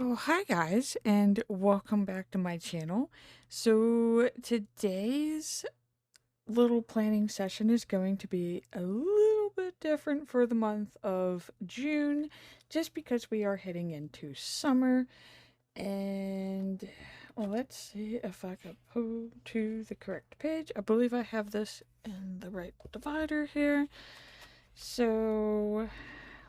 So, hi guys, and welcome back to my channel. So, today's little planning session is going to be a little bit different for the month of June, just because we are heading into summer. And let's see if I can go to the correct page. I believe I have this in the right divider here. So,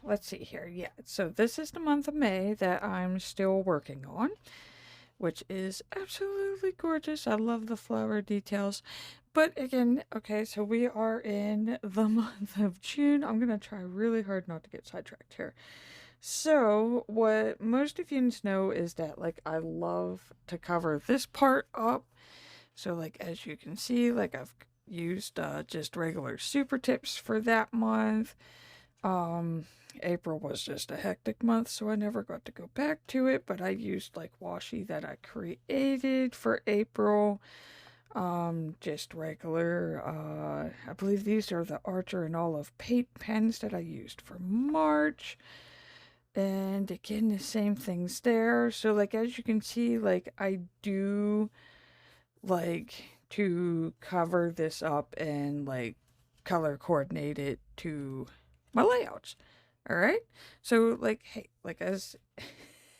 let's see here. Yeah, so this is the month of May that I'm still working on, which is absolutely gorgeous. I love the flower details. But again, okay, so we are in the month of June. I'm going to try really hard not to get sidetracked here. So, what most of you know is that, like, I love to cover this part up. So, like, as you can see, like, I've used just regular super tips for that month. Um, April was just a hectic month, so I never got to go back to it, but I used like washi that I created for April. Just regular, I believe these are the Archer and Olive paint pens that I used for March. And again, the same things there. So, like, as you can see, like, I do like to cover this up and like color coordinate it to my layouts. All right. So like, hey, like as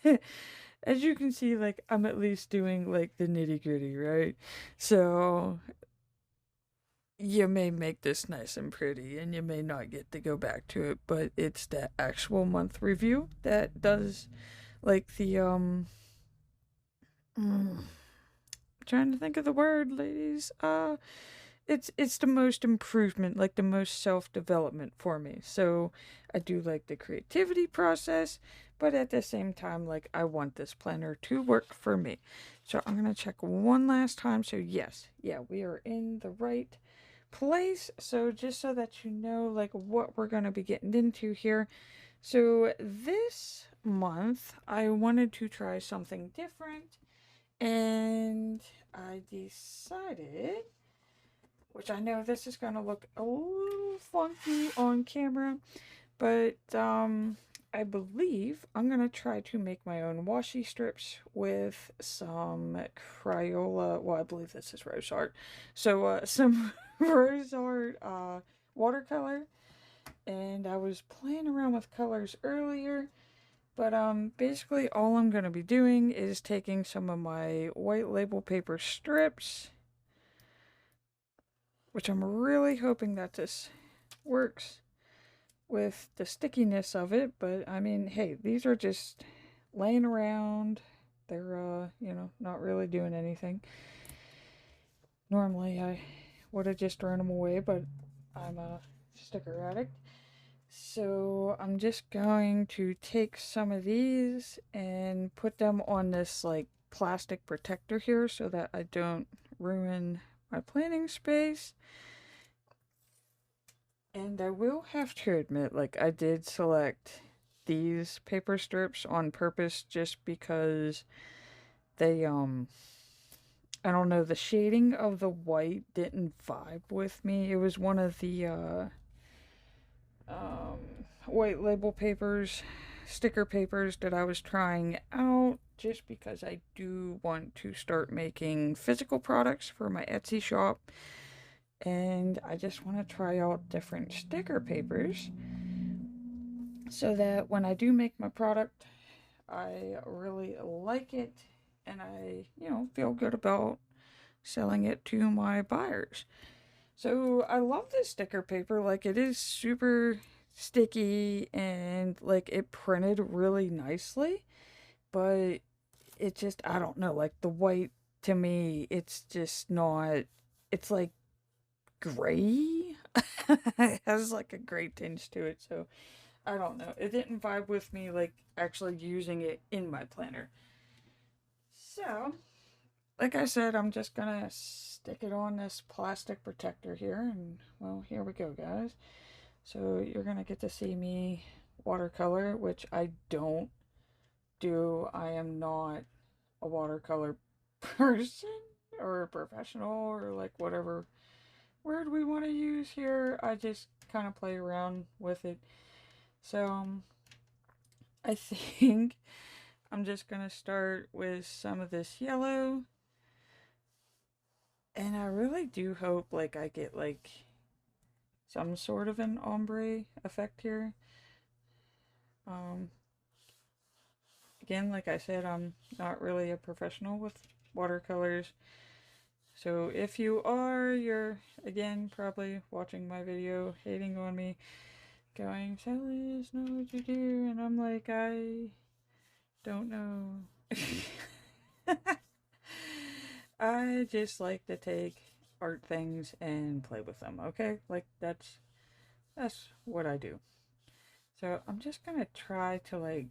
as you can see, like I'm at least doing like the nitty gritty, right? So you may make this nice and pretty and you may not get to go back to it, but it's the actual month review that does like the mm, trying to think of the word, ladies. It's the most improvement, like the most self-development for me. So I do like the creativity process, but at the same time, like I want this planner to work for me. So I'm gonna check one last time. So yes, yeah, we are in the right place. So just so that you know, like what we're gonna be getting into here. So this month, I wanted to try something different, and I decided, which I know this is going to look a little funky on camera, but I believe I'm going to try to make my own washi strips with some Crayola, well, I believe this is rose art, so some rose art watercolor, and I was playing around with colors earlier, but basically all I'm going to be doing is taking some of my white label paper strips, which I'm really hoping that this works with the stickiness of it. But I mean, hey, these are just laying around. They're, not really doing anything. Normally, I would have just thrown them away, but I'm a sticker addict. So I'm just going to take some of these and put them on this like plastic protector here so that I don't ruin my planning space. And I will have to admit, like, I did select these paper strips on purpose just because they, I don't know, the shading of the white didn't vibe with me. It was one of the, white label papers, sticker papers that I was trying out just because I do want to start making physical products for my Etsy shop. And I just want to try out different sticker papers so that when I do make my product, I really like it and I, feel good about selling it to my buyers. So I love this sticker paper. Like, it is super sticky and like it printed really nicely, but it just, I don't know, like the white to me, it's just not, it's like gray. It has like a gray tinge to it, so I don't know. It didn't vibe with me like actually using it in my planner. So, like I said, I'm just gonna stick it on this plastic protector here, and well, here we go, guys. So, you're gonna get to see me watercolor, which I don't do. I am not a watercolor person or a professional or like whatever word we want to use here. I just kind of play around with it. So, I think I'm just going to start with some of this yellow. And I really do hope like I get like some sort of an ombre effect here. Again, like I said, I'm not really a professional with watercolors. So if you are, you're again probably watching my video, hating on me, going, Sally, know what you do, and I'm like, I don't know. I just like to take art things and play with them, okay? Like that's what I do. So I'm just gonna try to like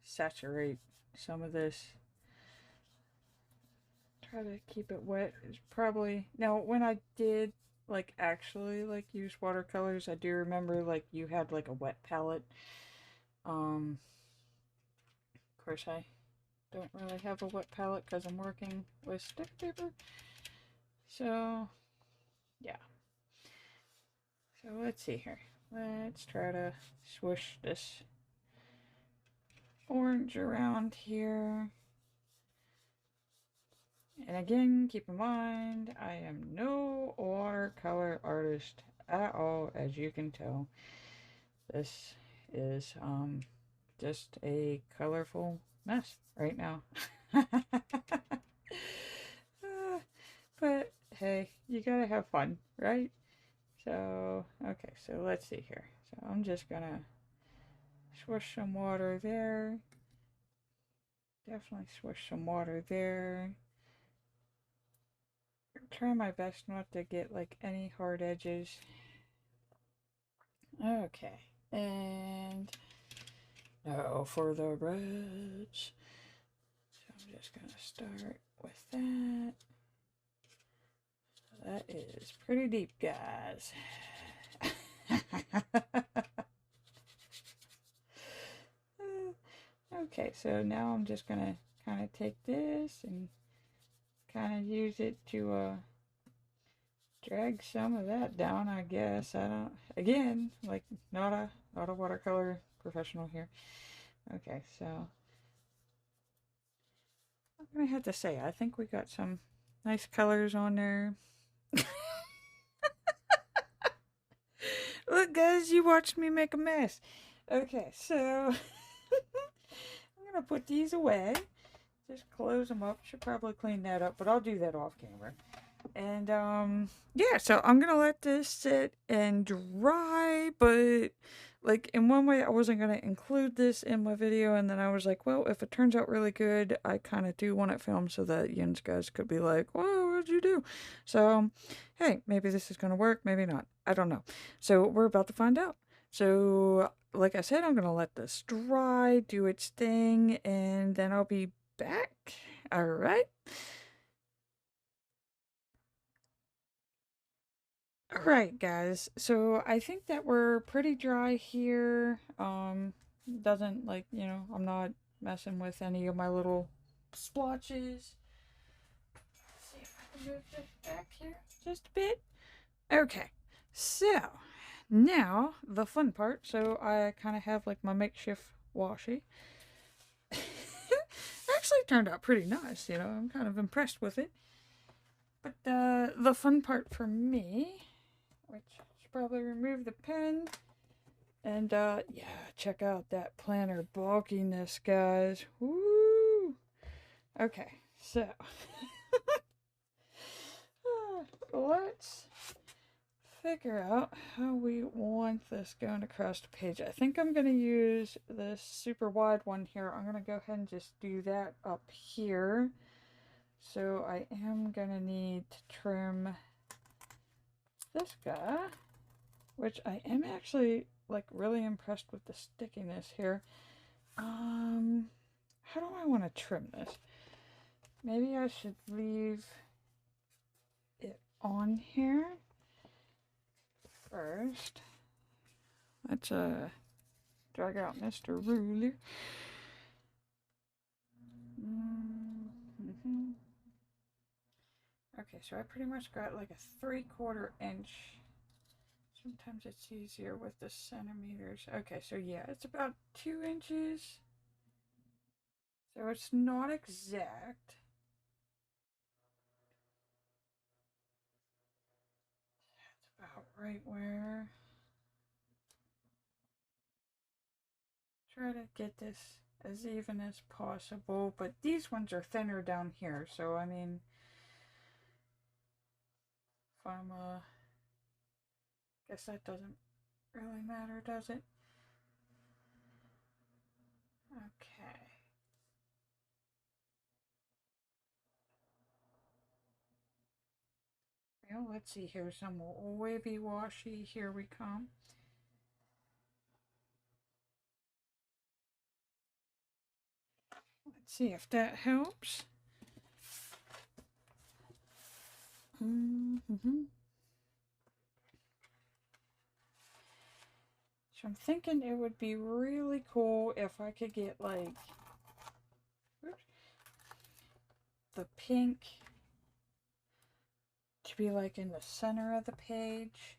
saturate some of this. Try to keep it wet. It's probably now when I did like actually like use watercolors, I do remember like you had like a wet palette. Of course I don't really have a wet palette because I'm working with stick paper. So yeah. So let's see here. Let's try to swoosh this orange around here. And again, keep in mind, I am no watercolor artist at all, as you can tell. This is just a colorful mess right now. But hey, you gotta have fun, right? So, okay, so let's see here. So I'm just gonna swish some water there. Definitely swish some water there. Try my best not to get like any hard edges. Okay, and now for the reds. So I'm just gonna start with that. That is pretty deep, guys. Okay, so now I'm just gonna kind of take this and kind of use it to drag some of that down, I guess. I don't, again, like not a watercolor professional here. Okay, so I'm gonna have to say I think we got some nice colors on there. Look, guys, you watched me make a mess. Okay, so I'm gonna put these away. Just close them up. Should probably clean that up, but I'll do that off camera. And yeah, so I'm gonna let this sit and dry, but like in one way I wasn't gonna include this in my video, and then I was like, well, if it turns out really good, I kind of do want it filmed so that you guys could be like, whoa, what'd you do? So hey, maybe this is gonna work, maybe not. I don't know. So we're about to find out. So like I said, I'm gonna let this dry, do its thing, and then I'll be back. All right. Alright, guys. So I think that we're pretty dry here. Doesn't like, I'm not messing with any of my little splotches. Let's see if I can move this back here just a bit. Okay. So now the fun part. So I kind of have like my makeshift washi. Actually turned out pretty nice, I'm kind of impressed with it. But the fun part for me, which I should probably remove the pen. And yeah, check out that planner bulkiness, guys. Woo! Okay, so let's figure out how we want this going across the page. I think I'm going to use this super wide one here. I'm going to go ahead and just do that up here. So I am going to need to trim this guy, which I am actually like really impressed with the stickiness here. How do I want to trim this? Maybe I should leave it on here first. Let's drag out Mr. Ruler. Okay, so I pretty much got like a 3/4 inch. Sometimes it's easier with the centimeters. Okay, so yeah, it's about 2 inches. So it's not exact. That's about right where. Try to get this as even as possible, but these ones are thinner down here, so I mean, if I'm, guess that doesn't really matter, does it? Okay. Well, let's see here, some wavy washy, here we come. Let's see if that helps. Mm-hmm. So I'm thinking it would be really cool if I could get like the pink to be like in the center of the page.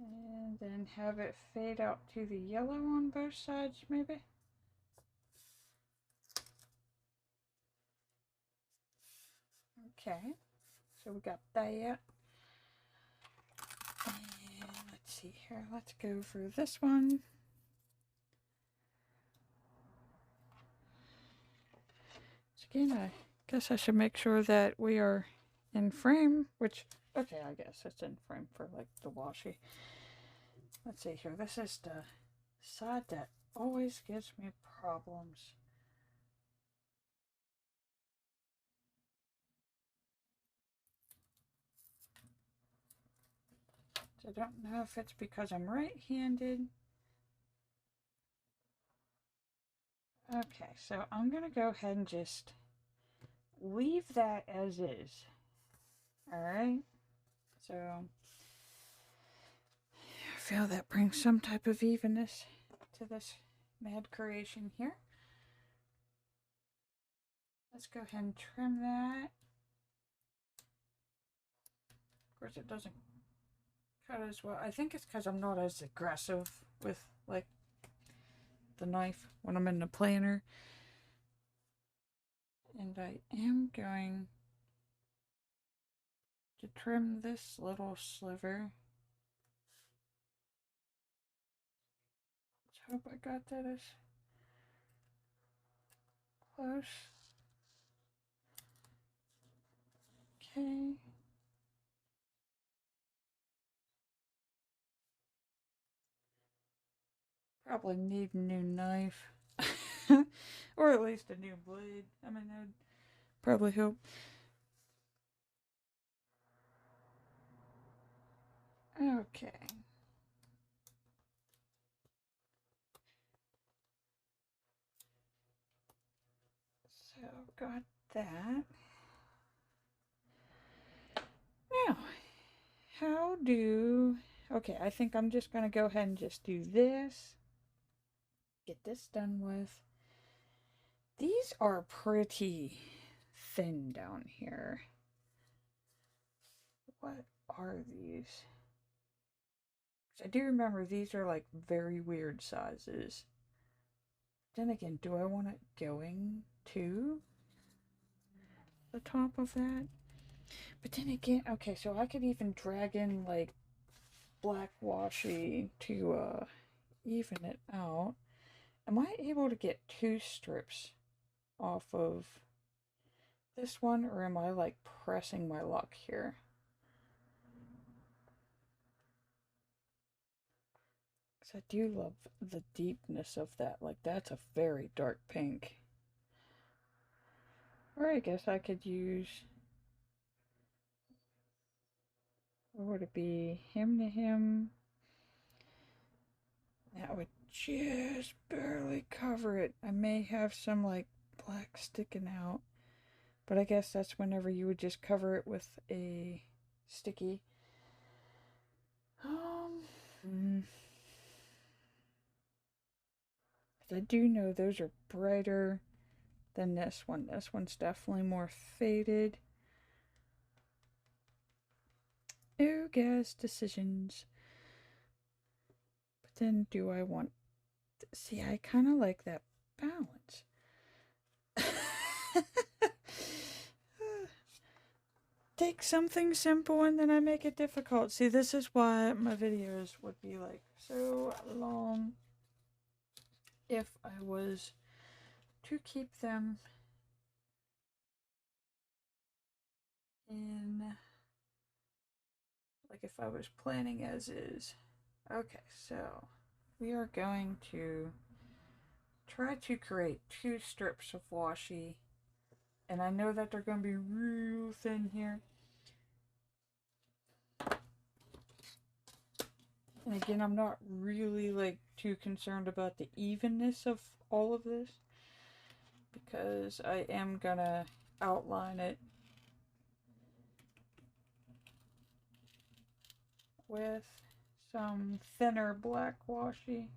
And then have it fade out to the yellow on both sides, maybe? Okay, so we got that. And let's see here, let's go for this one. So again, I guess I should make sure that we are in frame, which, okay, I guess it's in frame for like the washi. Let's see here, this is the side that always gives me problems. So I don't know if it's because I'm right-handed. Okay, so I'm gonna go ahead and just leave that as is. Alright, so I feel that brings some type of evenness to this mad creation here. Let's go ahead and trim that. Of course, it doesn't cut as well. I think it's because I'm not as aggressive with like the knife when I'm in the planer. And I am going to trim this little sliver. Let's hope I got that as close. Okay. Probably need a new knife. Or at least a new blade. I mean, that would probably help. Okay. So, got that. Now, how do... Okay, I think I'm just going to go ahead and just do this. Get this done with. These are pretty thin down here. What are these? I do remember these are like very weird sizes. Then again, do I want it going to the top of that? But then again, okay, so I could even drag in like black washi to even it out. Am I able to get 2 strips off of this one, or am I like pressing my luck here? Because I do love the deepness of that. Like, that's a very dark pink. Or I guess I could use... What would it be? Him to him. That would just barely cover it. I may have some like black sticking out. But I guess that's whenever you would just cover it with a sticky. Hmm. I do know those are brighter than this one. This one's definitely more faded. Oh, guess decisions. But then do I want... See, I kind of like that balance. Take something simple and then I make it difficult. See, this is why my videos would be like so long if I was to keep them in, like if I was planning as is. Okay, so we are going to try to create 2 strips of washi, and I know that they're going to be real thin here. And again, I'm not really like too concerned about the evenness of all of this, because I am gonna outline it with some thinner black washi.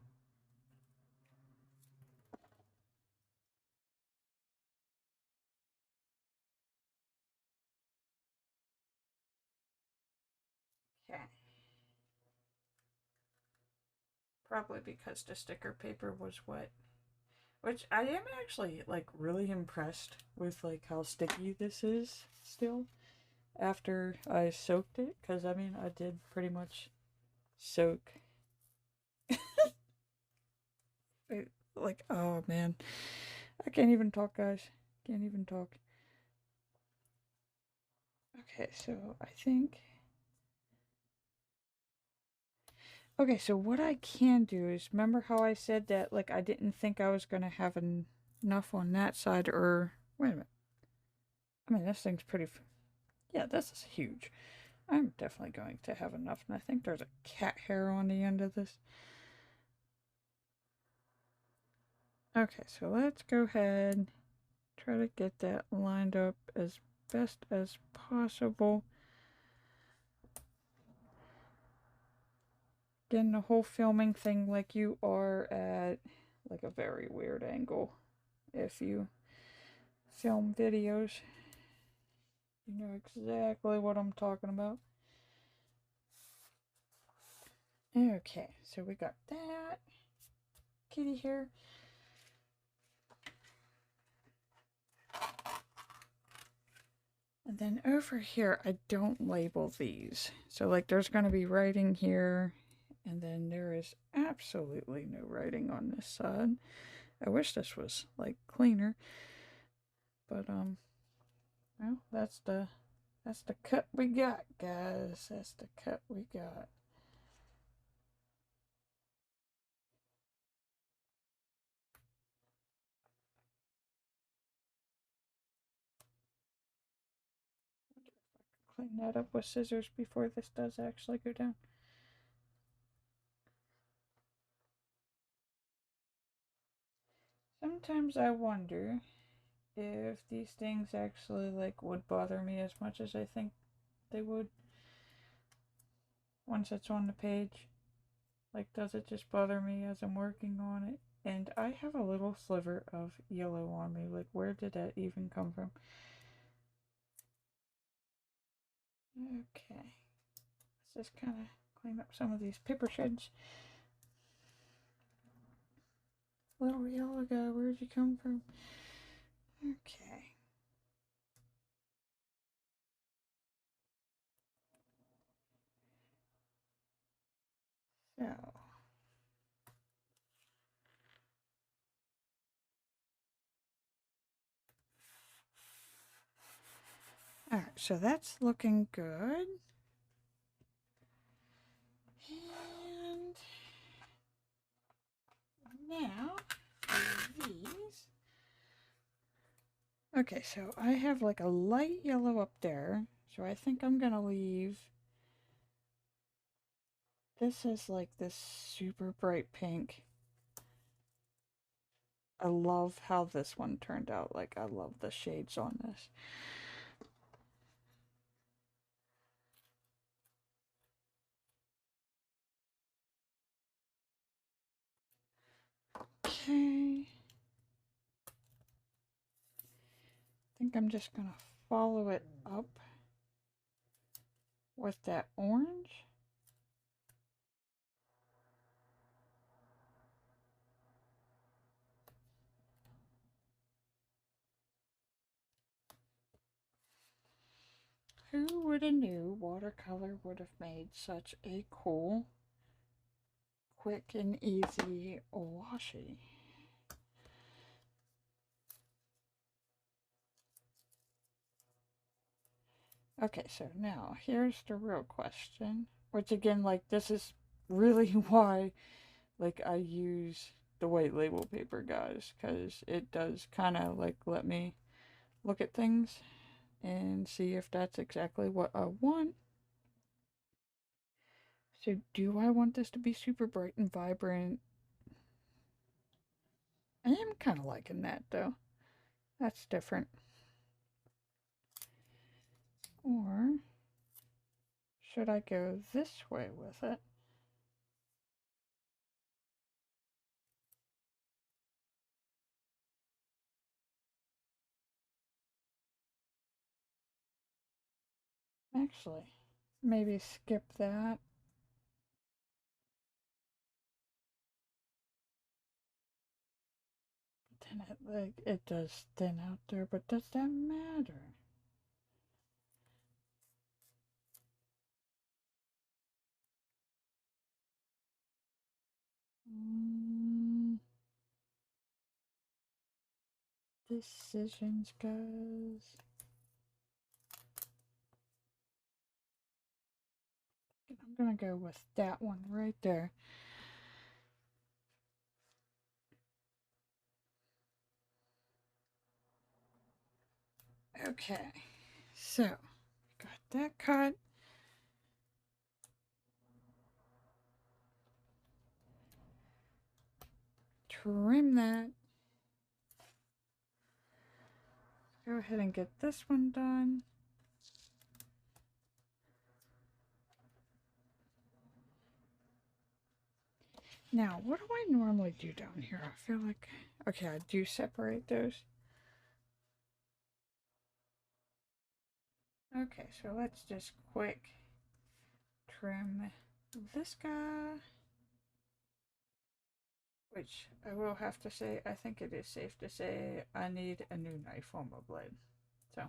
Okay. Probably because the sticker paper was wet. Which I am actually like really impressed with like how sticky this is still after I soaked it, because I mean I did pretty much soak it, like, oh man, I can't even talk, guys. Can't even talk. Okay, so I think... Okay, so what I can do is, remember how I said that, like, I didn't think I was going to have enough on that side, or... Wait a minute. I mean, this thing's pretty... Yeah, this is huge. I'm definitely going to have enough, and I think there's a cat hair on the end of this. Okay, so let's go ahead, try to get that lined up as best as possible. Again, the whole filming thing, like, you are at like a very weird angle if you film videos. You know exactly what I'm talking about. Okay, so we got that kitty hair. And then over here, I don't label these. So like there's going to be writing here, and then there is absolutely no writing on this side. I wish this was like cleaner, but well, that's the cut we got, guys. That's the cut we got. Clean that up with scissors before this does actually go down. Sometimes I wonder if these things actually like would bother me as much as I think they would once it's on the page. Like, does it just bother me as I'm working on it? And I have a little sliver of yellow on me. Like, where did that even come from? Okay. Let's just kind of clean up some of these paper shreds. Little yellow guy, where'd you come from? Okay. So. Alright, so that's looking good. And now, these. Okay, so I have like a light yellow up there. So I think I'm gonna leave. This is like this super bright pink. I love how this one turned out. Like, I love the shades on this. Okay. I think I'm just gonna follow it up with that orange. would have knew watercolor would have made such a cool, quick and easy washi. Okay, so now here's the real question, which again, like, this is really why, like, I use the white label paper, guys, because it does kind of, like, let me look at things and see if that's exactly what I want. So, do I want this to be super bright and vibrant? I am kind of liking that, though. That's different. Or should I go this way with it? Actually, maybe skip that. Then it does thin out there, but does that matter? Mm, decisions, guys. I'm gonna go with that one right there. Okay, so got that cut. Trim that. Go ahead and get this one done. Now, what do I normally do down here? I feel like, okay, I do separate those. Okay, so let's just quick trim this guy. Which I will have to say, I think it is safe to say I need a new knife on my blade. So,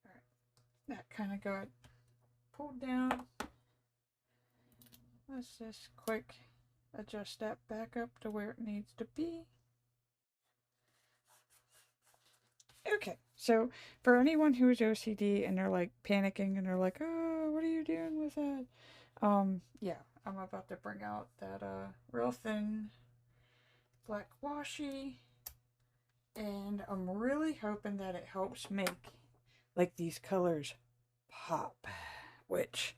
alright, that kind of got pulled down. Let's just quick adjust that back up to where it needs to be. Okay, so for anyone who is OCD and they're like panicking and they're like, oh, what are you doing with that? Yeah, I'm about to bring out that real thin black washi, and I'm really hoping that it helps make like these colors pop. Which,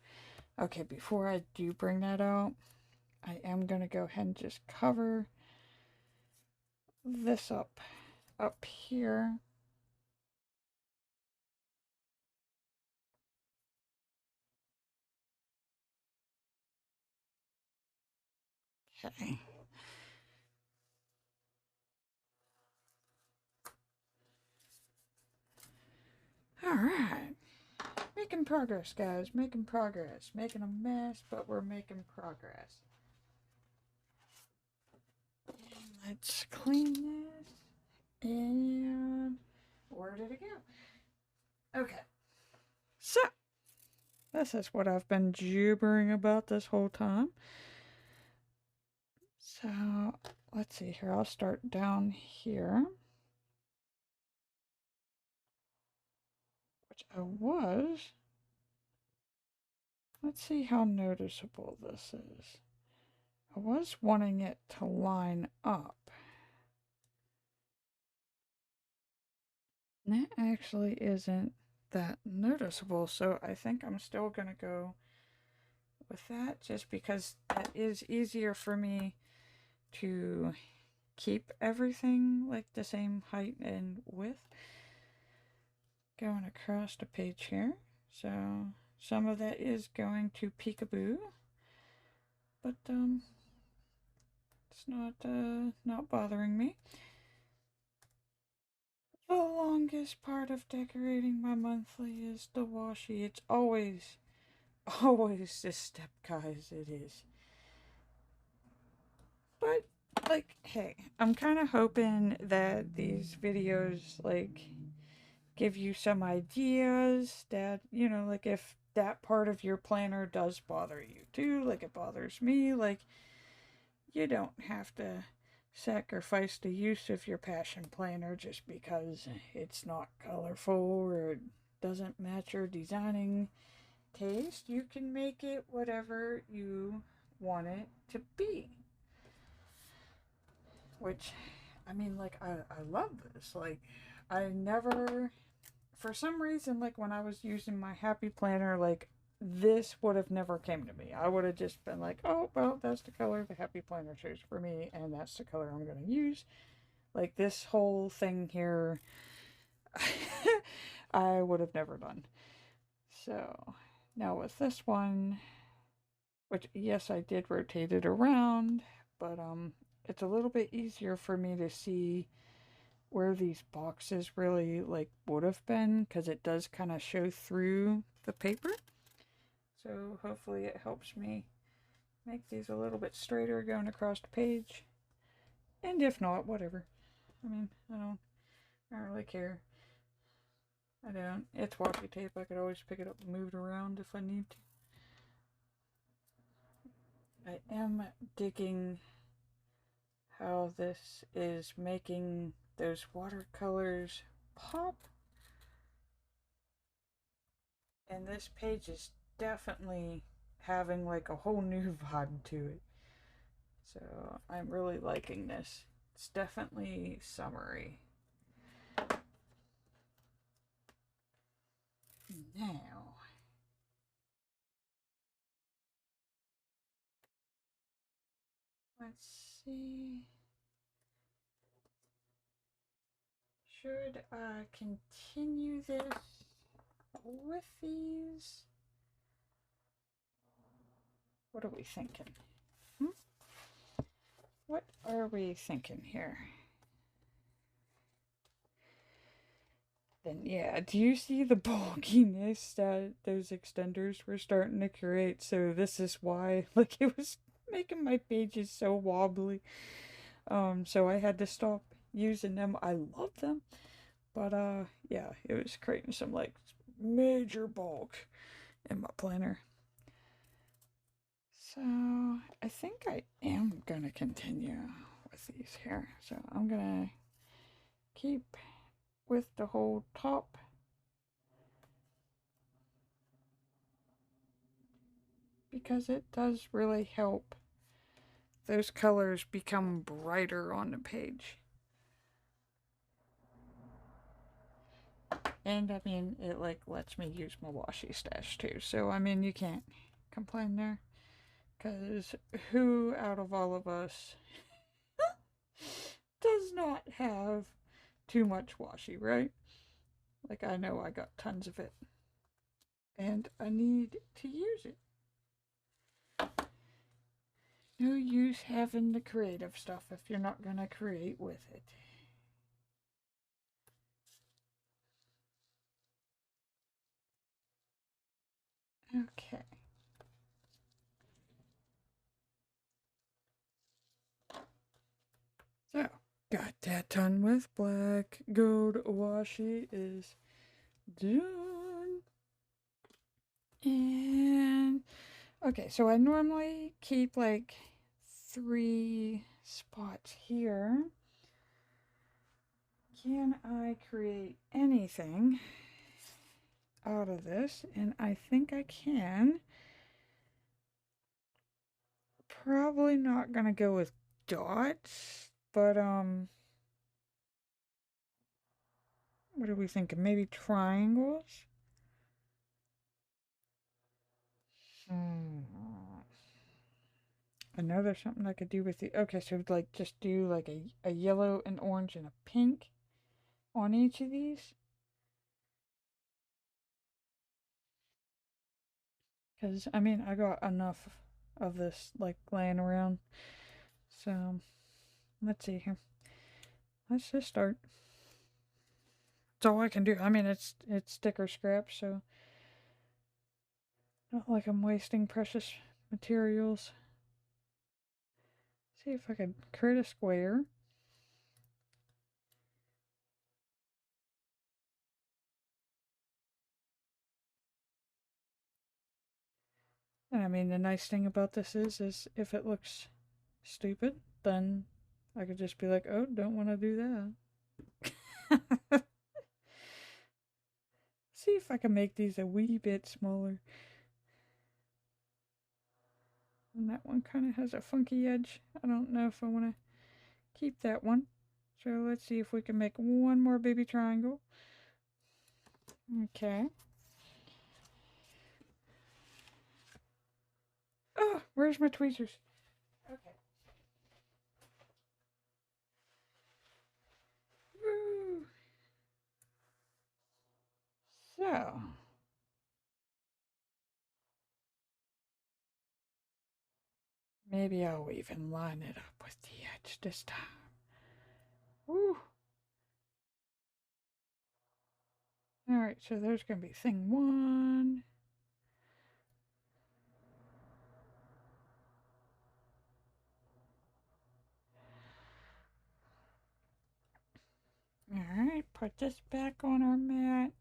okay, before I do bring that out, I am gonna go ahead and just cover this up here. Okay. All right. Making progress, guys. Making progress. Making a mess, but we're making progress. Let's clean this. And where did it go? Okay. So, this is what I've been gibbering about this whole time. So, let's see here. I'll start down here. Which I was. Let's see how noticeable this is. I was wanting it to line up. That actually isn't that noticeable, so I think I'm still going to go with that just because that is easier for me to keep everything like the same height and width. Going across the page here. So some of that is going to peekaboo, but it's not bothering me. The longest part of decorating my monthly is the washi. It's always this step, guys. It is. But, like, hey, I'm kind of hoping that these videos, like, give you some ideas that, you know, like if that part of your planner does bother you too, like it bothers me, like you don't have to sacrifice the use of your passion planner just because it's not colorful or it doesn't match your designing taste. You can make it whatever you want it to be. Which, I mean, like, I love this. Like, I never, for some reason, like, when I was using my happy planner, like, this would have never came to me. I would have just been like, oh, well, that's the color the happy planner chose for me, and that's the color I'm going to use. Like, this whole thing here, I would have never done. So, now with this one, which, yes, I did rotate it around, but, it's a little bit easier for me to see where these boxes really like would have been because it does kind of show through the paper. So hopefully it helps me make these a little bit straighter going across the page. And if not, whatever. I mean, I don't really care. I don't. It's washi tape. I could always pick it up and move it around if I need to. I am digging how this is making those watercolors pop. And this page is definitely having like a whole new vibe to it. So I'm really liking this. It's definitely summery. Now, let's see. Should I continue this with these? What are we thinking? What are we thinking here? Then yeah, do you see the bulkiness that those extenders were starting to create? So this is why, like, it was making my pages so wobbly. So I had to stop using them. I love them, but yeah, it was creating some like major bulk in my planner. So I think I am gonna continue with these here. So I'm gonna keep with the whole top. Because it does really help those colors become brighter on the page. And I mean, it like lets me use my washi stash too. So I mean, you can't complain there. Because who out of all of us does not have too much washi, right? Like, I know I got tons of it. And I need to use it. No use having the creative stuff if you're not going to create with it. Okay. So, got that done with black. Gold washi is done. And, okay, so I normally keep like 3 spots here. Can I create anything out of this? And I think I can. Probably not gonna go with dots, but what are we thinking? Maybe triangles? I know there's something I could do with the. Okay, so like just do like a yellow, an orange, and a pink on each of these. Because, I mean, I got enough of this like laying around. So, let's see here. Let's just start. That's all I can do. I mean, it's sticker scrap, so not like I'm wasting precious materials. See if I could create a square. And I mean, the nice thing about this is if it looks stupid, then I could just be like, oh, don't want to do that. See if I can make these a wee bit smaller. And that one kind of has a funky edge. I don't know if I want to keep that one. So let's see if we can make one more baby triangle. Okay. Oh, where's my tweezers? Okay. Woo. So, maybe I'll even line it up with the edge this time. Woo. Alright, so there's going to be thing one. Alright, put this back on our mat.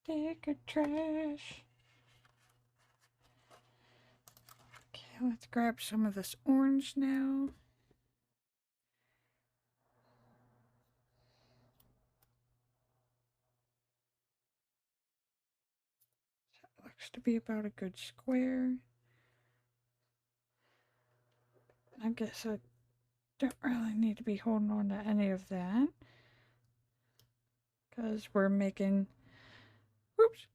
Stick of trash. Okay, let's grab some of this orange now. That looks to be about a good square. I guess I don't really need to be holding on to any of that. Because we're making... Whoops!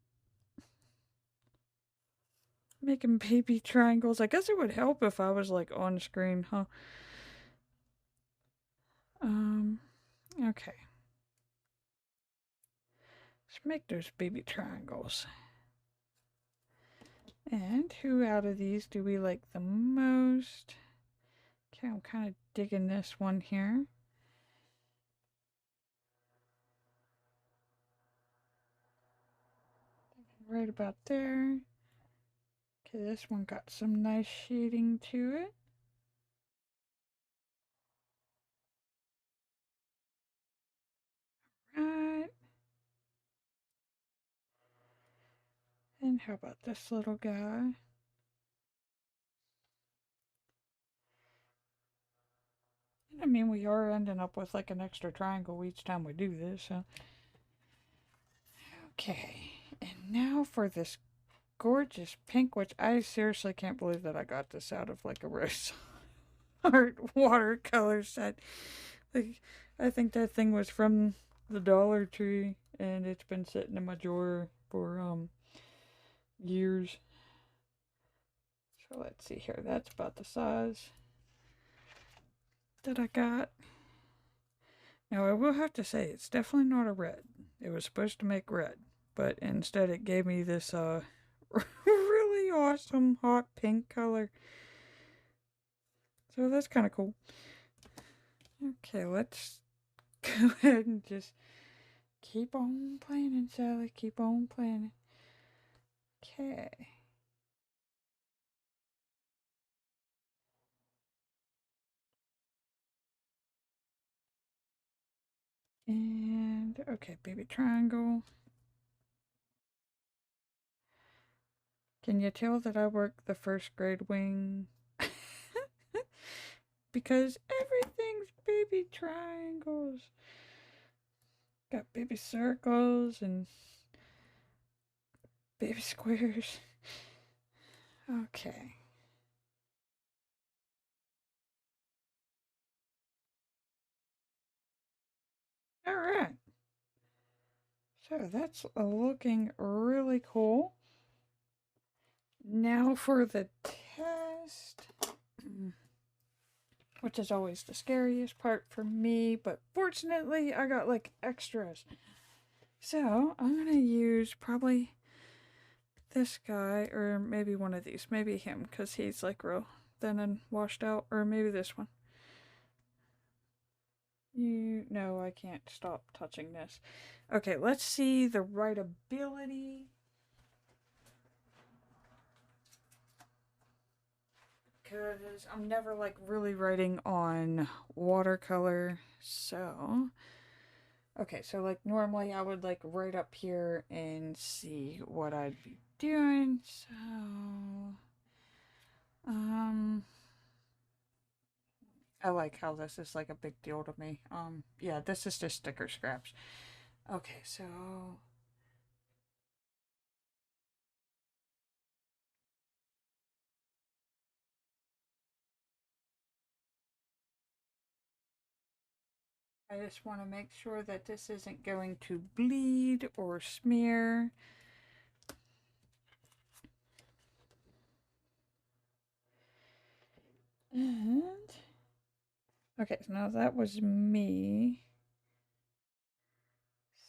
Making baby triangles. I guess it would help if I was like on screen, huh? Okay. Let's make those baby triangles. And who out of these do we like the most? Okay, I'm kind of digging this one here. Right about there. Okay, this one got some nice shading to it. Right. And how about this little guy? I mean, we are ending up with like an extra triangle each time we do this, so. Okay, and now for this gorgeous pink, which I seriously can't believe that I got this out of like a rose art watercolor set. Like, I think that thing was from the Dollar Tree, and it's been sitting in my drawer for years. So let's see here. That's about the size that I got. Now I will have to say it's definitely not a red. It was supposed to make red, but instead it gave me this really awesome hot pink color. So that's kind of cool. Okay, let's go ahead and just keep on planning, Sally. Keep on planning. Okay. And, okay, baby triangle. Can you tell that I work the first grade wing? Because everything's baby triangles. Got baby circles and baby squares. Okay. All right. So that's looking really cool. Now for the test, which is always the scariest part for me, but fortunately I got like extras. So I'm gonna use probably this guy, or maybe one of these, maybe him, because he's like real thin and washed out, or maybe this one. No, I can't stop touching this. Okay, let's see the writability. Because I'm never like really writing on watercolor, so Okay, so like normally I would like right up here and see what I'd be doing. So, um, I like how this is like a big deal to me. Yeah, this is just sticker scraps. Okay, so I just want to make sure that this isn't going to bleed or smear. And okay, so now that was me.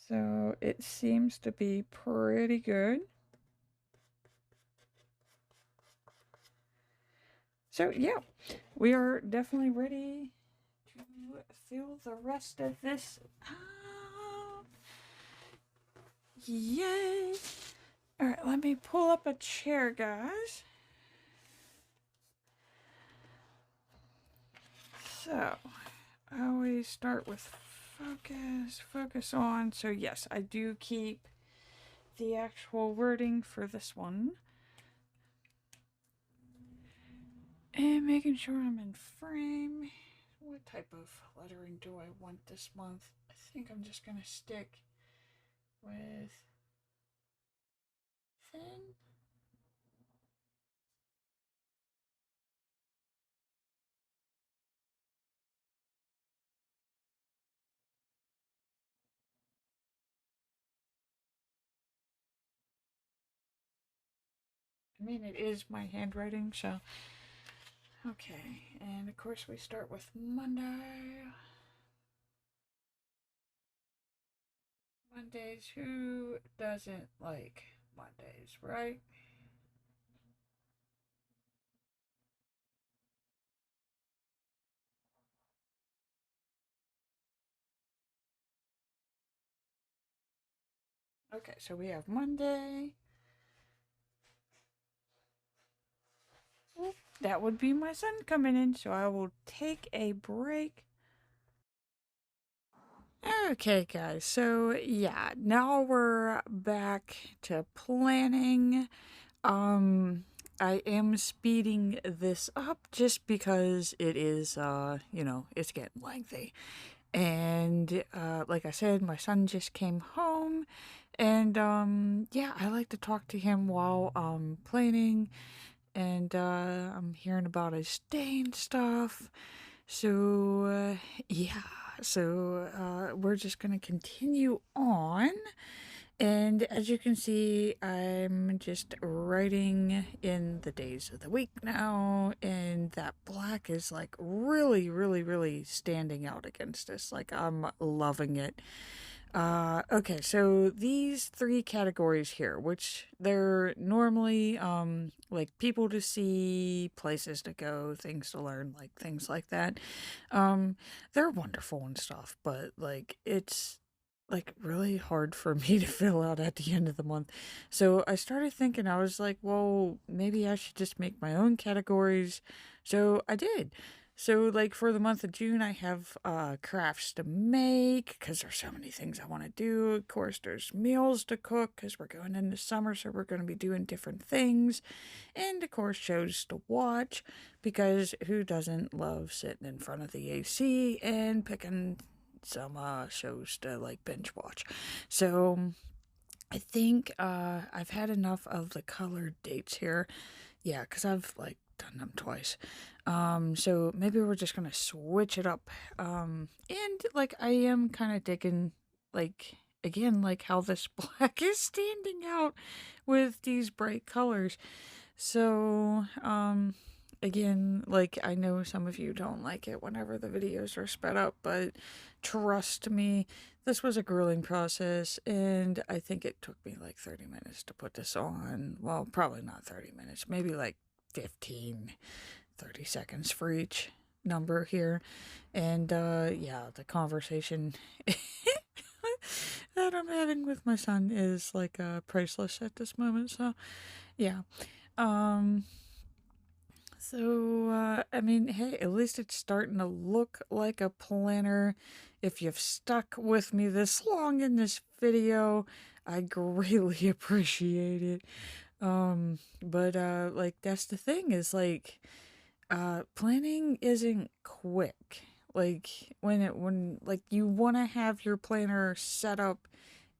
So it seems to be pretty good. So yeah, we are definitely ready to fill the rest of this up. Yay! Alright, let me pull up a chair, guys. So, I always start with focus on. So yes, I do keep the actual wording for this one. And making sure I'm in frame. What type of lettering do I want this month? I think I'm just gonna stick with thin. I mean, it is my handwriting, so. Okay, and of course we start with Monday. Mondays, who doesn't like Mondays, right? Okay, so we have Monday. That would be my son coming in, so I will take a break. Okay, guys, so yeah, now we're back to planning. Um, I am speeding this up just because it is, it's getting lengthy. And, like I said, my son just came home, and, yeah, I like to talk to him while, planning, and, I'm hearing about his day and stuff. So, yeah, so we're just going to continue on. And as you can see, I'm just writing in the days of the week now, and that black is like really, really, really standing out against this. Like, I'm loving it. Okay, so these three categories here, which they're normally like people to see, places to go, things to learn, like things like that. Um, they're wonderful and stuff, but like it's like really hard for me to fill out at the end of the month. So I started thinking, I was like, well, maybe I should just make my own categories. So I did. So, like for the month of June, I have crafts to make because there's so many things I want to do. Of course, there's meals to cook because we're going into summer, so we're going to be doing different things. And of course, shows to watch because who doesn't love sitting in front of the AC and picking some shows to like binge watch? So, I think I've had enough of the colored dates here. Yeah, because I've like done them twice. So maybe we're just gonna switch it up. And like I am kind of digging, like again, like how this black is standing out with these bright colors. So, again, like I know some of you don't like it whenever the videos are sped up, but trust me, this was a grueling process, and I think it took me like 30 minutes to put this on. Well, probably not 30 minutes, maybe like 15, 30 seconds for each number here. And yeah, the conversation that I'm having with my son is like priceless at this moment. So, yeah. Um So, I mean, hey, at least it's starting to look like a planner. If you've stuck with me this long in this video, I greatly appreciate it. But like that's the thing is like planning isn't quick. Like when like you want to have your planner set up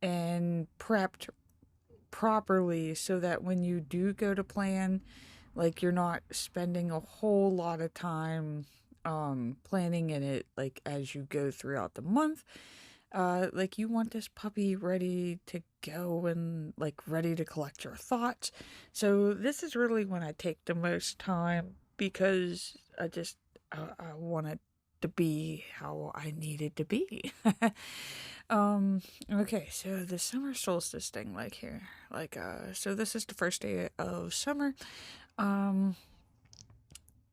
and prepped properly so that when you do go to plan, like you're not spending a whole lot of time planning in it like as you go throughout the month. Like you want this puppy ready to go and like ready to collect your thoughts. So this is really when I take the most time because I want it to be how I need it to be. Okay, so the summer solstice thing, like here, like so this is the first day of summer. Um,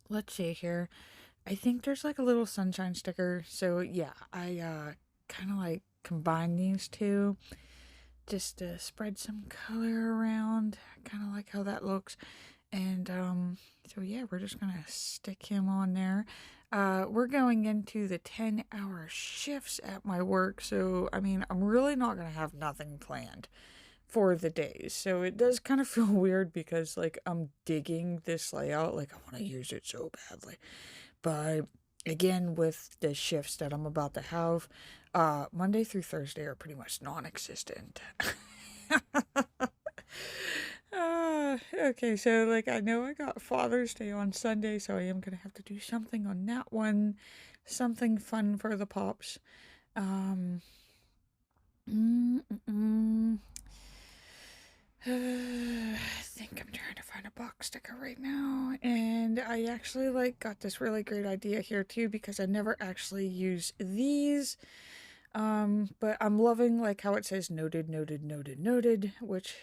let's see here. I think there's like a little sunshine sticker. So yeah, I kind of like combine these two just to spread some color around. Kind of like how that looks. And so yeah, we're just gonna stick him on there. We're going into the 10-hour shifts at my work, so I mean, I'm really not gonna have nothing planned for the days. So it does kind of feel weird because like I'm digging this layout, like I want to use it so badly. But again, with the shifts that I'm about to have, Monday through Thursday are pretty much non-existent. Okay, so like I know I got Father's Day on Sunday, so I am gonna have to do something on that one, something fun for the pops. Um, mm, mm, mm. I think I'm trying to find a box sticker right now, and I actually like got this really great idea here too because I never actually use these. But I'm loving like how it says noted, noted, noted, noted, which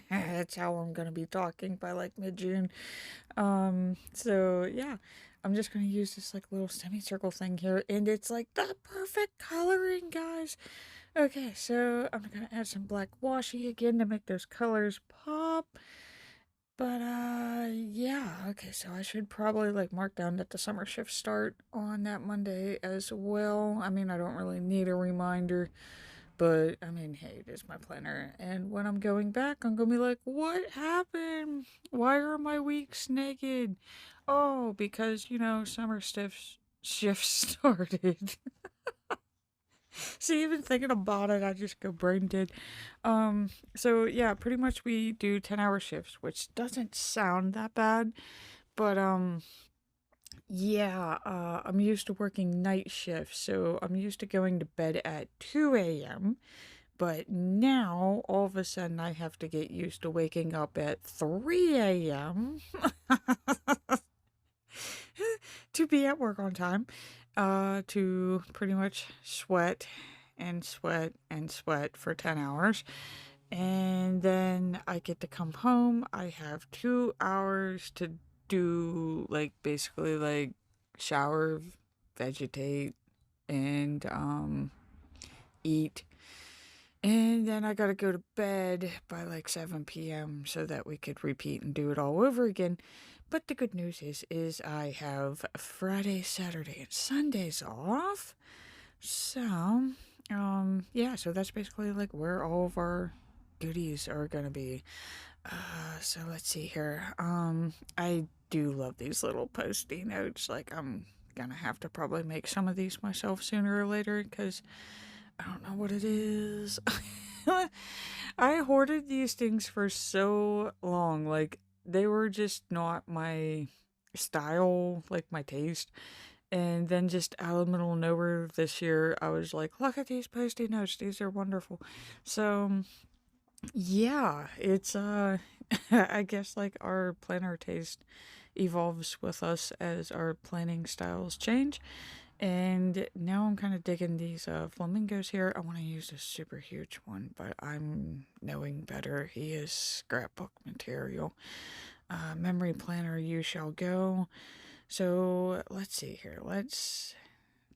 that's how I'm gonna be talking by like mid-June. So yeah, I'm just gonna use this like little semicircle thing here, and it's like the perfect coloring, guys. Okay, so I'm gonna add some black washi again to make those colors pop. But yeah, okay, so I should probably like mark down that the summer shifts start on that Monday as well. I mean, I don't really need a reminder, but I mean, hey, it is my planner. And when I'm going back, I'm gonna be like, what happened? Why are my weeks naked? Oh, because summer shifts started. See, even thinking about it, I just go brain dead. So yeah, pretty much we do 10-hour shifts, which doesn't sound that bad, but yeah, I'm used to working night shifts, so I'm used to going to bed at 2 a.m. But now, all of a sudden, I have to get used to waking up at 3 a.m. to be at work on time, to pretty much sweat and sweat and sweat for 10 hours. And then I get to come home. I have 2 hours to do, like, basically, like, shower, vegetate, and, eat. And then I gotta go to bed by like 7 p.m. so that we could repeat and do it all over again. But the good news is I have Friday, Saturday, and Sundays off. So, yeah, so that's basically like where all of our duties are gonna be. So let's see here. I do love these little post-it notes. Like I'm gonna have to probably make some of these myself sooner or later because I don't know what it is. I hoarded these things for so long. Like, they were just not my style, like my taste. And then just out of the middle of nowhere this year, I was like, look at these post-it notes. These are wonderful. So, yeah, it's, I guess like our planner taste evolves with us as our planning styles change. And now I'm kind of digging these flamingos here. I want to use a super huge one, but I'm knowing better. He is scrapbook material. Memory planner, you shall go. So let's see here. Let's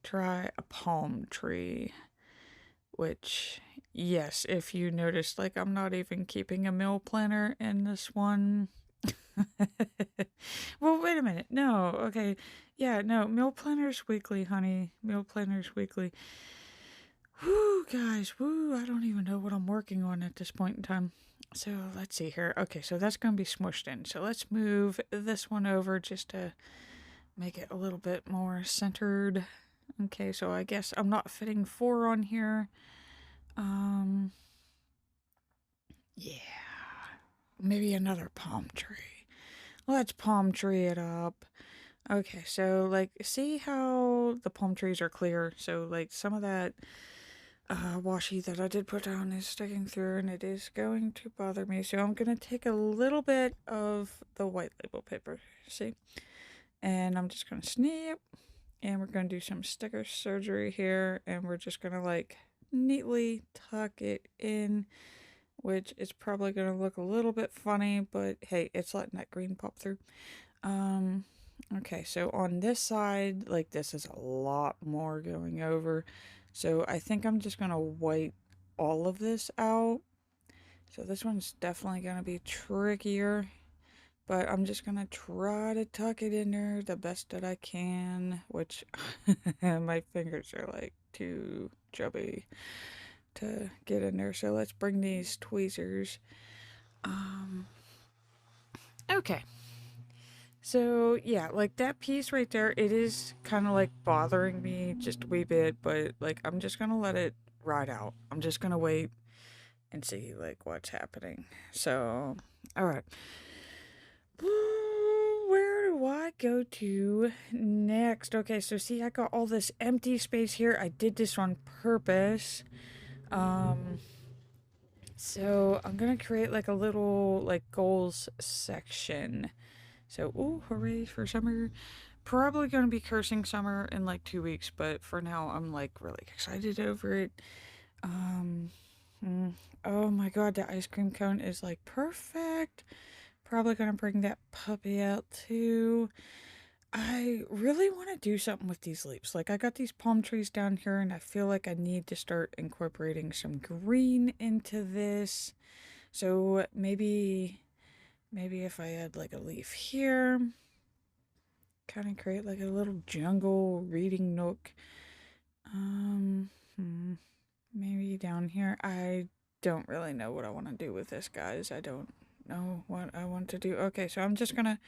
try a palm tree, which, yes, if you notice, like I'm not even keeping a mill planner in this one. Well, wait a minute. No, okay. Yeah, no, Meal Planners Weekly, honey. Meal Planners Weekly. Whoo, guys, whoo, I don't even know what I'm working on at this point in time. So let's see here. Okay, so that's going to be smushed in. So let's move this one over just to make it a little bit more centered. Okay, so I guess I'm not fitting 4 on here. Um, yeah, maybe another palm tree. Let's palm tree it up. Okay, so like, see how the palm trees are clear? So like some of that washi that I did put down is sticking through and it is going to bother me. So I'm going to take a little bit of the white label paper, see? And I'm just going to snip and we're going to do some sticker surgery here and we're just going to like neatly tuck it in, which is probably going to look a little bit funny, but hey, it's letting that green pop through. Okay, so on this side, like this is a lot more going over. So I think I'm just gonna wipe all of this out. So this one's definitely gonna be trickier, but I'm just gonna try to tuck it in there the best that I can, which my fingers are like too chubby to get in there. So let's bring these tweezers. Okay. So yeah, like that piece right there, it is kind of like bothering me just a wee bit, but like I'm just gonna let it ride out. I'm just gonna wait and see like what's happening. So, all right. Where do I go to next? Okay, so see, I got all this empty space here. I did this on purpose. Um, so I'm gonna create like a little like goals section. So, ooh, hooray for summer. Probably going to be cursing summer in like 2 weeks, but for now, I'm like really excited over it. Um, oh my god, the ice cream cone is like perfect. Probably going to bring that puppy out too. I really want to do something with these leaves. Like, I got these palm trees down here, and I feel like I need to start incorporating some green into this. So, maybe if I add like a leaf here, kind of create like a little jungle reading nook. Um, hmm, maybe down here. I don't really know what I want to do with this, guys. I don't know what I want to do. Okay, so I'm just gonna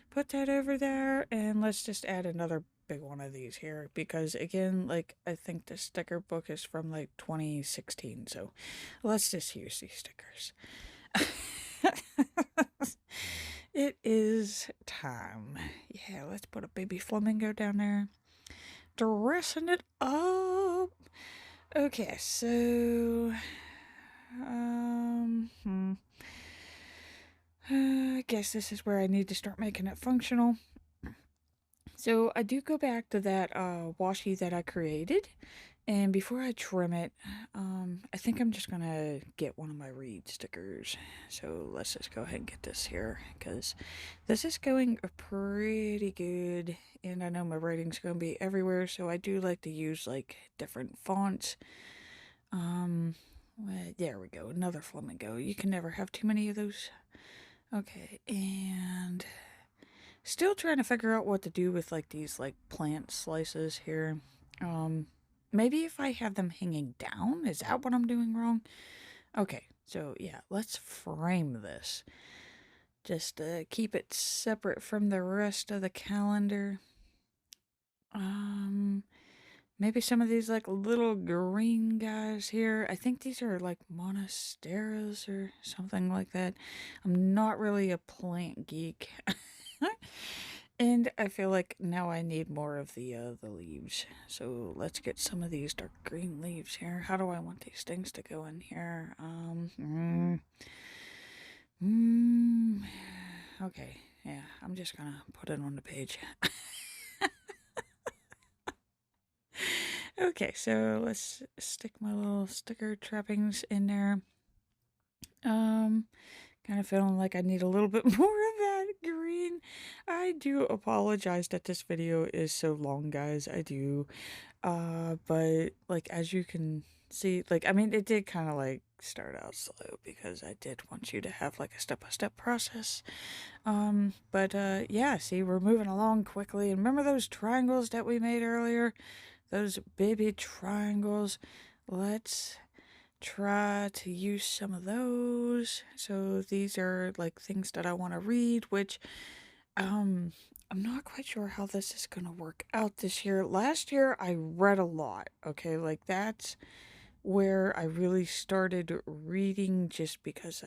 put that over there and let's just add another big one of these here because again, like I think the sticker book is from like 2016, so let's just use these stickers. It is time. Yeah, let's put a baby flamingo down there. Dressing it up. Okay, so I guess this is where I need to start making it functional. So I do go back to that washi that I created, and before I trim it, I think I'm just gonna get one of my reed stickers. So let's just go ahead and get this here, because this is going pretty good, and I know my writing's gonna be everywhere, so I do like to use like different fonts. There we go, another flamingo. You can never have too many of those. Okay, and still trying to figure out what to do with like these like plant slices here. Um, maybe if I have them hanging down, is that what I'm doing wrong? Okay, so yeah, let's frame this. Just keep it separate from the rest of the calendar. Um, Maybe some of these like little green guys here. I think these are like monasteros or something like that. I'm not really a plant geek. And I feel like now I need more of the leaves. So let's get some of these dark green leaves here. How do I want these things to go in here? Okay, yeah, I'm just gonna put it on the page. Okay, so let's stick my little sticker trappings in there. Kind of feeling like I need a little bit more of that green. I do apologize that this video is so long, guys. I do. But like as you can see, like, I mean, it did kind of like start out slow because I did want you to have like a step-by-step process. But yeah, see, we're moving along quickly. And remember those triangles that we made earlier? Those baby triangles. Let's try to use some of those. So these are like things that I want to read, which I'm not quite sure how this is going to work out this year. Last year I read a lot, okay? Like that's where I really started reading just because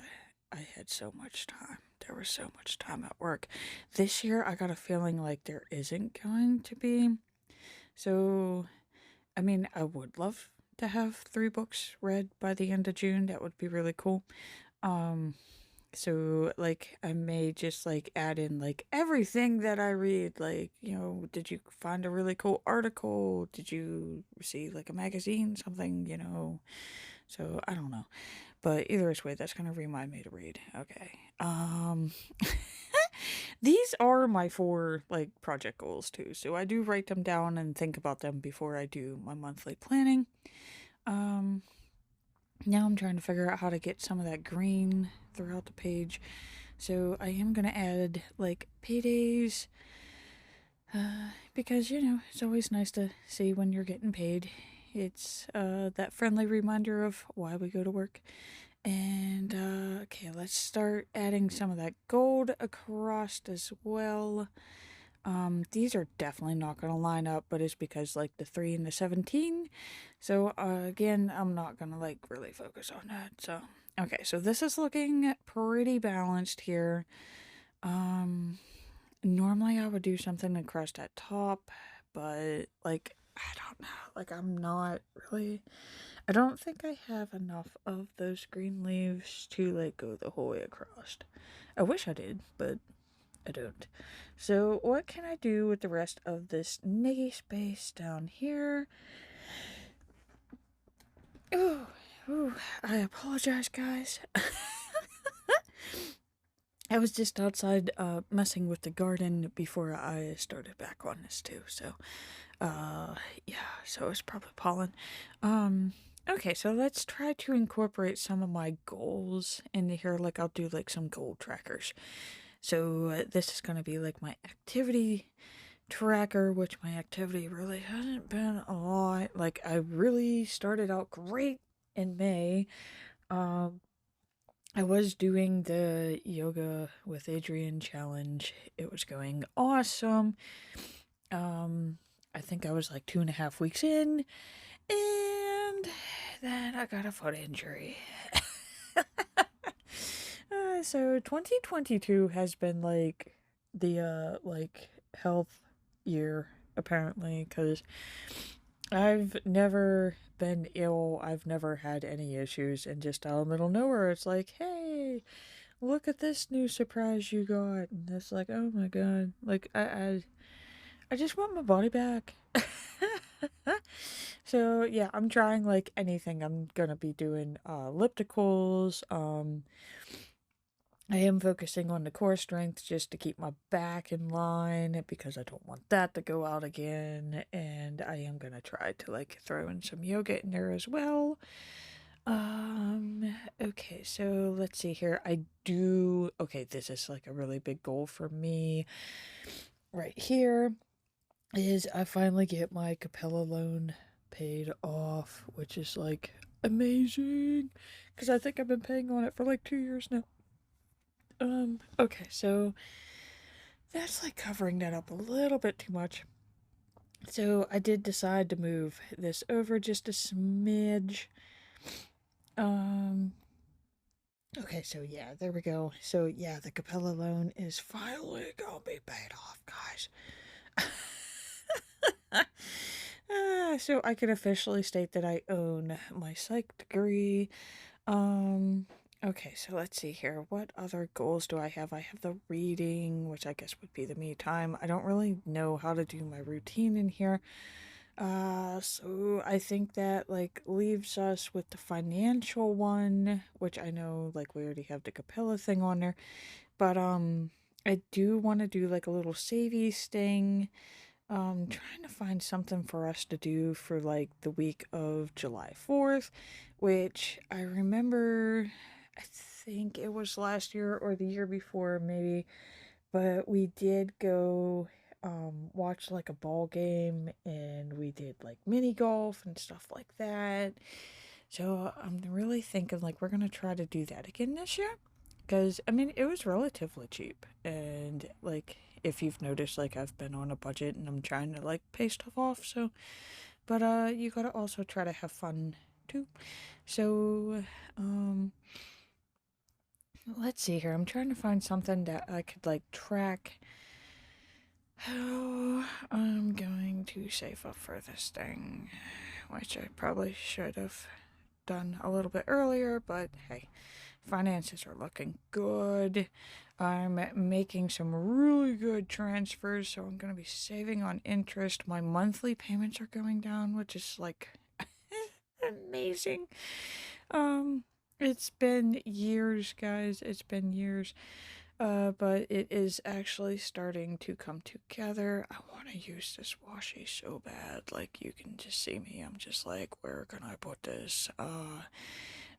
I had so much time. There was so much time at work. This year I got a feeling like there isn't going to be. So, I mean, I would love to have 3 books read by the end of June. That would be really cool. Um, so like I may just like add in like everything that I read. Like, did you find a really cool article? Did you see like a magazine, something, So I don't know. But either way, that's gonna remind me to read. Okay. These are my 4 like project goals too. So I do write them down and think about them before I do my monthly planning. Um Now I'm trying to figure out how to get some of that green throughout the page. So I am gonna add like paydays, because it's always nice to see when you're getting paid. It's that friendly reminder of why we go to work. And okay, let's start adding some of that gold across as well. These are definitely not going to line up, but it's because like the 3 and the 17. So again, I'm not going to like really focus on that. So okay, so this is looking pretty balanced here. Normally I would do something across that top, but like I don't know, like I'm not really, I don't think I have enough of those green leaves to like go the whole way across. I wish I did, but I don't. So what can I do with the rest of this niggy space down here? Ooh, ooh, I apologize, guys. I was just outside messing with the garden before I started back on this too. So, yeah, so it's probably pollen. Okay, so let's try to incorporate some of my goals into here. Like I'll do like some goal trackers. So this is going to be like my activity tracker, which my activity really hasn't been a lot. Like I really started out great in May. Um, I was doing the yoga with Adrian challenge. It was going awesome. I think I was like 2.5 weeks in, and then I got a foot injury. So 2022 has been like the like health year apparently, because I've never been ill. I've never had any issues, and just out of the middle of nowhere, it's like, hey, look at this new surprise you got, and it's like, oh my god, like I just want my body back. So yeah, I'm trying like anything. I'm gonna be doing ellipticals. I am focusing on the core strength just to keep my back in line because I don't want that to go out again. And I am gonna try to like throw in some yoga in there as well. Okay, so let's see here. Okay, this is like a really big goal for me right here is I finally get my Capella loan paid off, which is like amazing because I think I've been paying on it for like 2 years now. Okay, so that's like covering that up a little bit too much. So I did decide to move this over just a smidge. Um, okay, so yeah, there we go. So yeah, the Capella loan is finally gonna be paid off, guys. So I can officially state that I own my psych degree. Okay, so let's see here. What other goals do I have? I have the reading, which I guess would be the me time. I don't really know how to do my routine in here. So I think that like leaves us with the financial one, which I know like we already have the Capella thing on there. But I do want to do like a little savies thing. Trying to find something for us to do for like the week of July 4th, which I remember, I think it was last year or the year before, maybe, but we did go watch like a ball game and we did like mini golf and stuff like that. So I'm really thinking like we're gonna try to do that again this year. Because, I mean, it was relatively cheap. And, like, if you've noticed, like, I've been on a budget and I'm trying to, like, pay stuff off, so. But, you gotta also try to have fun, too. So, um, let's see here. I'm trying to find something that I could, like, track how I'm going to save up for this thing. Which I probably should have done a little bit earlier, but hey. Finances are looking good. I'm making some really good transfers, so I'm going to be saving on interest. My monthly payments are going down, which is like amazing. Um, it's been years, guys. It's been years. But it is actually starting to come together. I want to use this washi so bad. Like, you can just see me. I'm just like, where can I put this?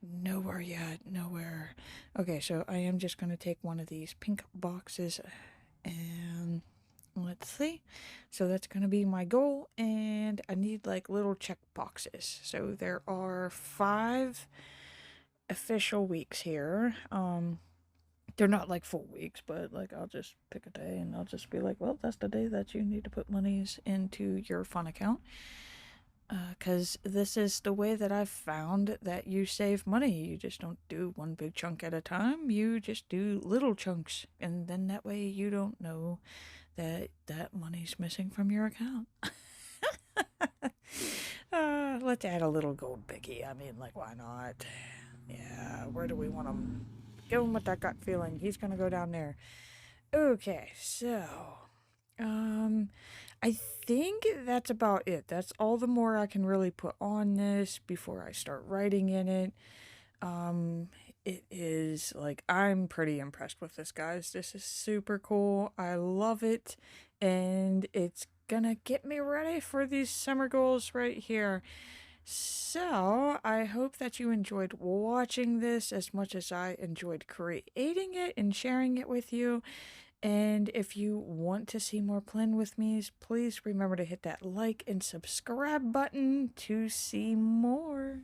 Nowhere yet. Nowhere. Okay, so I am just going to take one of these pink boxes and let's see. So that's going to be my goal, and I need like little check boxes. So there are 5 official weeks here. They're not like full weeks, but like I'll just pick a day and I'll just be like, well, that's the day that you need to put monies into your fun account. Because this is the way that I've found that you save money. You just don't do one big chunk at a time. You just do little chunks. And then that way you don't know that that money's missing from your account. Let's add a little gold biggie. I mean, like, why not? Yeah, where do we want him? Give him with that gut feeling. He's gonna go down there. Okay, so, I think that's about it. That's all the more I can really put on this before I start writing in it. Um, it is like I'm pretty impressed with this, guys. This is super cool. I love it, and it's gonna get me ready for these summer goals right here. So, I hope that you enjoyed watching this as much as I enjoyed creating it and sharing it with you. And if you want to see more Plan With Me's, please remember to hit that like and subscribe button to see more.